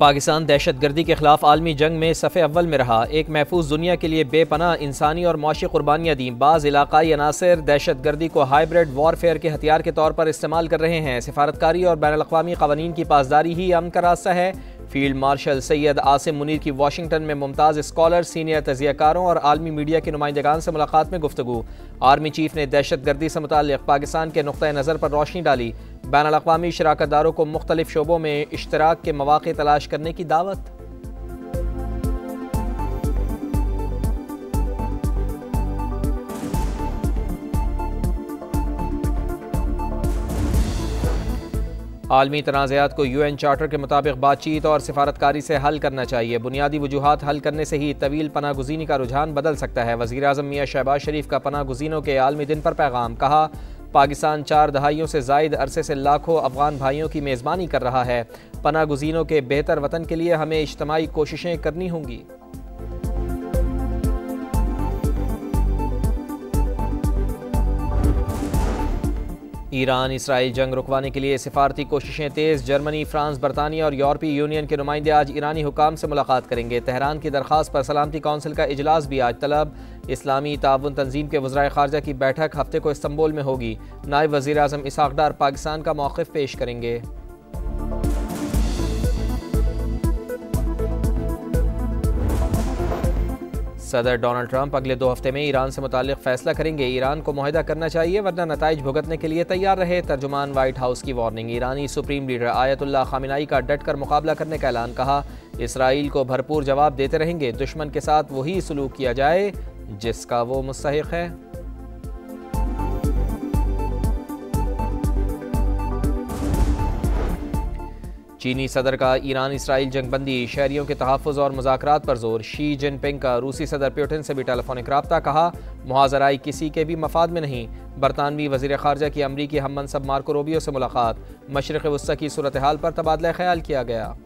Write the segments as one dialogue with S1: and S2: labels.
S1: पाकिस्तान दहशतगर्दी के खिलाफ आलमी जंग में सफ़े अव्वल में रहा। एक महफूज दुनिया के लिए बेपनाह इंसानी और माशी कुर्बानियाँ दी। बाज़ इलाकाई अनासर दहशतगर्दी को हाइब्रिड वॉरफेयर के हथियार के तौर पर इस्तेमाल कर रहे हैं। सिफारतकारी और बैनुल-अक़वामी क़वानीन की पासदारी ही अमन का रास्ता है। फील्ड मार्शल सैयद आसिम मुनीर की वाशिंगटन में मुमताज़ स्कॉलर, सीनियर तजियाकारों और आलमी मीडिया के नुमाइंदगान से मुलाकात में गुफ्तगू। आर्मी चीफ ने दहशतगर्दी से मुताल्लिक़ पाकिस्तान के नुक़्ता नज़र पर रोशनी डाली। बैनुल-अक़वामी शराकतदारों को मुख्तलिफ शोबों में इश्तराक के मौक़े तलाश करने की दावत। आलमी तनाज़ात को UN चार्टर के मुताबिक बातचीत और सिफारतकारी से हल करना चाहिए। बुनियादी वजूहात हल करने से ही तवील पनाह गुज़ीनी का रुझान बदल सकता है। वज़ीर आज़म मियाँ शहबाज शरीफ का पनाह गुज़ीनों के आलमी दिन पर पैगाम। कहा, पाकिस्तान 4 दहाइयों से ज़ायद अरसे से लाखों अफ़गान भाइयों की मेज़बानी कर रहा है। पनाह गुज़ीनों के बेहतर वतन के लिए हमें इज्तिमाई कोशिशें करनी होंगी। ईरान इसराइल जंग रुकवाने के लिए सिफारती कोशिशें तेज़। जर्मनी, फ्रांस, बरतानिया और यूरोपीय यूनियन के नुमाइंदे आज ईरानी हुकाम से मुलाकात करेंगे। तेहरान की दरख्वास्त पर सलामती कौंसिल का इजलास भी आज तलब। इस्लामी ताउन तंजीम के वज़राए ख़ारजा की बैठक हफ्ते को इस्तंबुल में होगी। नायब वज़ीर आज़म इसहाक़ डार पाकिस्तान का मौक़िफ़ पेश करेंगे। सदर डोनाल्ड ट्रंप अगले 2 हफ्ते में ईरान से मुताल्लिक़ फ़ैसला करेंगे। ईरान को मुआहदा करना चाहिए वरना नताइज भुगतने के लिए तैयार रहे। तर्जुमान वाइट हाउस की वार्निंग। ईरानी सुप्रीम लीडर आयतुल्लाह ख़ामेनी का डट कर मुकाबला करने का ऐलान। कहा, इसराइल को भरपूर जवाब देते रहेंगे। दुश्मन के साथ वही सलूक किया जाए जिसका वो मुस्तहिक़ है। चीनी सदर का ईरान इसराइल जंगबंदी, शहरियों के तहफ़्फ़ुज़ और मुज़ाकरात पर जोर। शी जिनपिंग का रूसी सदर पुतिन से भी टेलीफोनिक राब्ता। कहा, मुहाज़राई किसी के भी मफाद में नहीं। बरतानवी वज़ीर ख़ारजा की अमरीकी हम मनसब मार्को रूबियो से मुलाकात। मशरिक़ वस्ता की सूरत हाल पर तबादला ख्याल किया गया।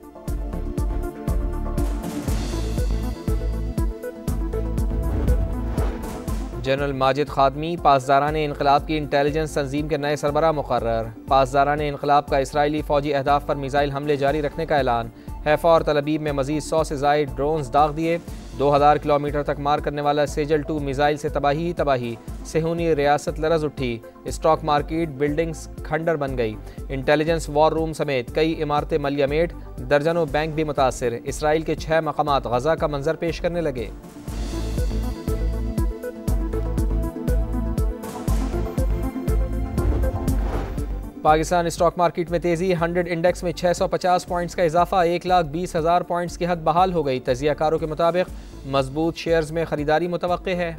S1: जनरल माजिद खादमी पासदारान इनक़लाब की इंटेलिजेंस तंजीम के नए सरबराह मुक़र्रर। पासदारान इनक़लाब का इसराइली फ़ौजी अहदाफ पर मिसाइल हमले जारी रखने का ऐलान। हैफ़ा और तलबीब में मज़ीद 100 से ज़ायद ड्रोन्स दाग दिए। 2000 किलोमीटर तक मार करने वाला सेजल 2 मिसाइल से तबाही ही तबाही। सेहूनी रियासत लरज़ उठी। स्टॉक मार्केट बिल्डिंग्स खंडर बन गई। इंटेलिजेंस वॉर रूम समेत कई इमारतें मलियामेट। दर्जनों बैंक भी मुतासर। इसराइल के 6 मकामात गज़ा का मंजर पेश करने लगे। पाकिस्तान स्टॉक मार्केट में तेज़ी। 100 इंडेक्स में 650 पॉइंट्स का इजाफा। 1,20,000 पॉइंट्स की हद बहाल हो गई। तजियाकारों के मुताबिक मजबूत शेयर्स में खरीदारी मुतवक्के है।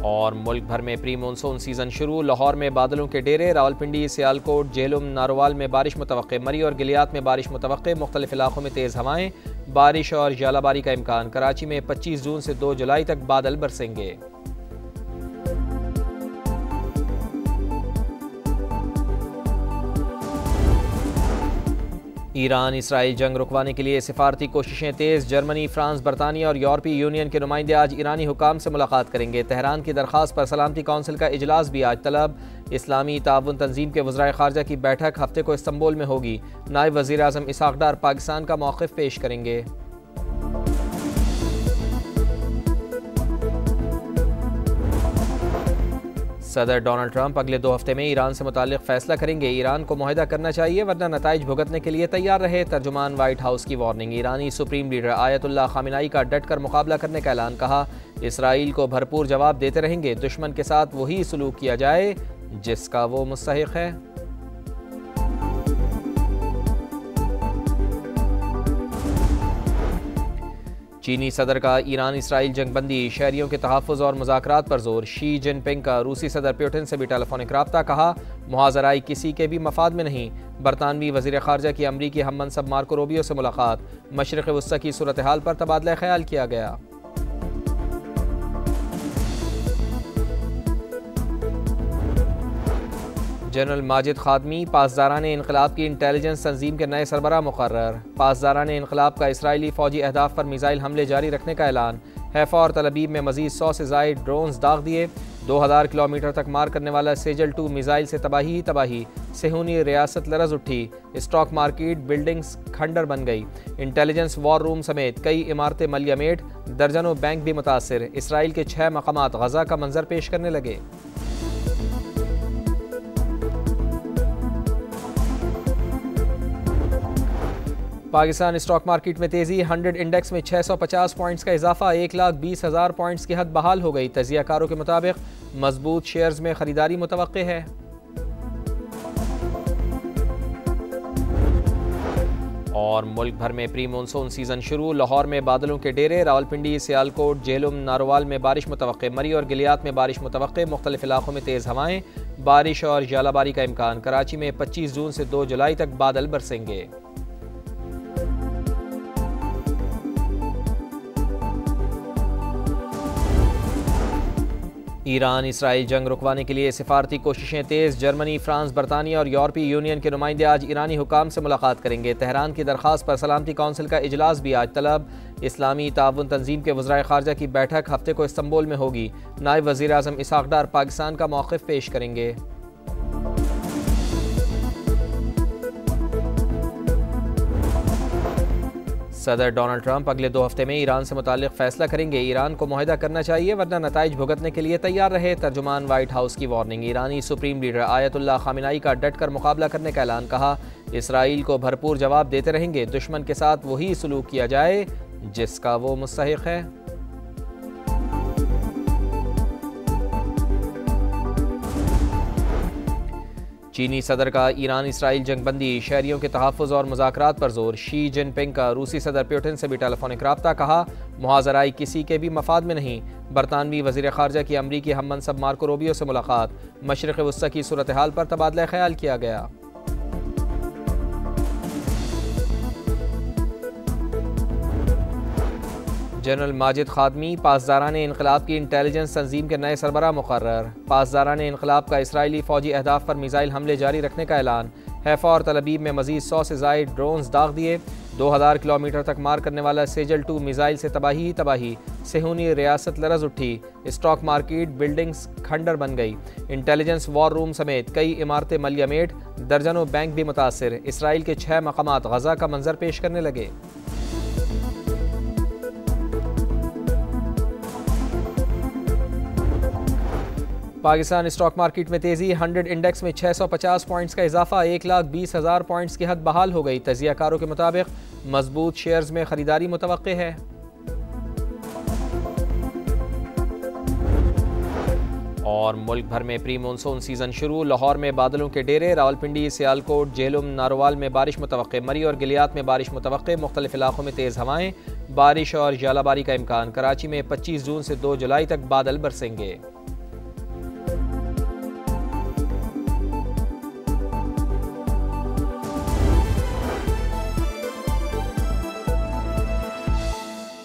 S1: और मुल्क भर में प्री मानसून सीजन शुरू। लाहौर में बादलों के डेरे। रावलपिंडी, सियालकोट, झेलुम, नारोवाल में बारिश मुतवक्के। मरी और गिलियात में बारिश मुतवक्के। मुख्तलिफ इलाकों में तेज़ हवाएं, बारिश और जालाबारी का इम्कान। कराची में 25 जून से 2 जुलाई तक बादल बरसेंगे। ईरान इसराइल जंग रुकवाने के लिए सिफारती कोशिशें तेज़। जर्मनी, फ्रांस, बरतानिया और यूरोपीय यूनियन के नुमाइंदे आज ईरानी हुकाम से मुलाकात करेंगे। तेहरान की दरख्वास्त पर सलामती कौंसिल का इजलास भी आज तलब। इस्लामी ताउन तंजीम के वज़राए ख़ारजा की बैठक हफ्ते को इस्तंबुल में होगी। नायब वज़ीर आज़म इसहाक़ डार पाकिस्तान का मौक़िफ़ पेश करेंगे। सदर डोनाल्ड ट्रंप अगले 2 हफ्ते में ईरान से मुताल्लिक़ फ़ैसला करेंगे। ईरान को मुआहदा करना चाहिए वरना नताइज भुगतने के लिए तैयार रहे। तर्जुमान वाइट हाउस की वार्निंग। ईरानी सुप्रीम लीडर आयतुल्लाह ख़ामेनी का डट कर मुकाबला करने का ऐलान। कहा, इसराइल को भरपूर जवाब देते रहेंगे। दुश्मन के साथ वही सलूक किया जाए जिसका वो मुस्तहिक़ है। चीनी सदर का ईरान इसराइल जंगबंदी, शहरियों के तहफ़्फ़ुज़ और मुज़ाकरात पर जोर। शी जिनपिंग का रूसी सदर पुतिन से भी टेलीफोनिक राब्ता। कहा, मुहाज़राई किसी के भी मफाद में नहीं। बरतानवी वज़ीर ख़ारजा की अमरीकी हम मनसब मार्को रूबियो से मुलाकात। मशरिक़ वस्ता की सूरत हाल पर तबादला ख्याल किया गया। जनरल माजिद खादमी पासदारान इनक़लाब की इंटेलिजेंस तंजीम के नए सरबराह मुक़र्रर। पासदारान इनक़लाब का इसराइली फ़ौजी अहदाफ पर मिसाइल हमले जारी रखने का ऐलान। हैफ़ा और तलबीब में मज़ीद 100 से ज़ायद ड्रोन्स दाग दिए। 2000 किलोमीटर तक मार करने वाला सेजल 2 मिसाइल से तबाही ही तबाही, सेहूनी रियासत लरज उठी, स्टॉक मार्केट बिल्डिंग्स खंडर बन गई, इंटेलिजेंस वॉर रूम समेत कई इमारतें मलयामेट, दर्जनों बैंक भी मुतासर, इसराइल के 6 मकामात गजा का मंजर पेश करने लगे। पाकिस्तान स्टॉक मार्केट में तेजी, 100 इंडेक्स में 650 पॉइंट्स का इजाफा, 1,20,000 पॉइंट्स की हद बहाल हो गई। तजियाकारों के मुताबिक मजबूत शेयर्स में खरीदारी मुतवक्के है। और मुल्क भर में प्री मानसून सीजन शुरू, लाहौर में बादलों के डेरे, रावलपिंडी, सियालकोट, जेहलुम, नारोवाल में बारिश मुतवक्के, मरी और गिलियात में बारिश मुतवक्के, मुख्तलिफ इलाकों में तेज़ हवाएं, बारिश और जालाबारी का इम्कान। कराची में 25 जून से 2 जुलाई तक बादल बरसेंगे। ईरान इसराइल जंग रुकवाने के लिए सिफारती कोशिशें तेज़, जर्मनी, फ्रांस, बरतानिया और यूरोपीय यूनियन के नुमाइंदे आज ईरानी हुकाम से मुलाकात करेंगे। तेहरान की दरख्वास्त पर सलामती कौंसिल का इजलास भी आज तलब। इस्लामी ताउन तंजीम के वज़राए ख़ारजा की बैठक हफ्ते को इस्तंबुल में होगी। नायब वज़ीर आज़म इसहाक़ डार पाकिस्तान का मौक़िफ़ पेश करेंगे। सदर डोनाल्ड ट्रंप अगले 2 हफ्ते में ईरान से मुताल्लिक़ फ़ैसला करेंगे। ईरान को मुआहदा करना चाहिए वरना नताइज भुगतने के लिए तैयार रहे, तर्जुमान वाइट हाउस की वार्निंग। ईरानी सुप्रीम लीडर आयतुल्लाह ख़ामेनी का डट कर मुकाबला करने का ऐलान, कहा इसराइल को भरपूर जवाब देते रहेंगे, दुश्मन के साथ वही सलूक किया जाए जिसका वो मुस्तहिक़ है। चीनी सदर का ईरान इसराइल जंगबंदी, शहरियों के तहफ़्फ़ुज़ और मुज़ाकरात पर जोर। शी जिनपिंग का रूसी सदर पुतिन से भी टेलीफोनिक राब्ता, कहा मुहाज़राई किसी के भी मफाद में नहीं। बरतानवी वज़ीर ख़ारजा की अमरीकी हम मनसब मार्को रूबियो से मुलाकात, मशरिक़ वस्ता की सूरत हाल पर तबादला ख्याल किया गया। जनरल माजिद खादमी पासदारान इनकलाब की इंटेलिजेंस तंजीम के नए सरबराह मुकर्रर। पासदारान इनकलाब का इसराइली फ़ौजी अहदाफ पर मिसाइल हमले जारी रखने का ऐलान। हैफा और तलबीब में मज़ीद 100 से ज़ायद ड्रोन्स दाग दिए। 2000 किलोमीटर तक मार करने वाला सेजल 2 मिसाइल से तबाही ही तबाही, सेहूनी रियासत लरज उठी, स्टॉक मार्केट बिल्डिंग्स खंडर बन गई, इंटेलिजेंस वॉर रूम समेत कई इमारतें मलयामेट, दर्जनों बैंक भी मुतासर, इसराइल के 6 मकामात गजा का मंजर पेश करने लगे। पाकिस्तान स्टॉक मार्केट में तेजी, 100 इंडेक्स में 650 पॉइंट्स का इजाफा, 1,20,000 पॉइंट्स की हद बहाल हो गई। तजियाकारों के मुताबिक मजबूत शेयर्स में खरीदारी मुतवक्के है। और मुल्क भर में प्री मानसून सीजन शुरू, लाहौर में बादलों के डेरे, रावलपिंडी, सियालकोट, जेहलुम, नारोवाल में बारिश मुतवक्के, मरी और गिलियात में बारिश मुतवक्के, मुख्तलिफ इलाकों में तेज़ हवाएं, बारिश और जालाबारी का इम्कान। कराची में 25 जून से 2 जुलाई तक बादल बरसेंगे।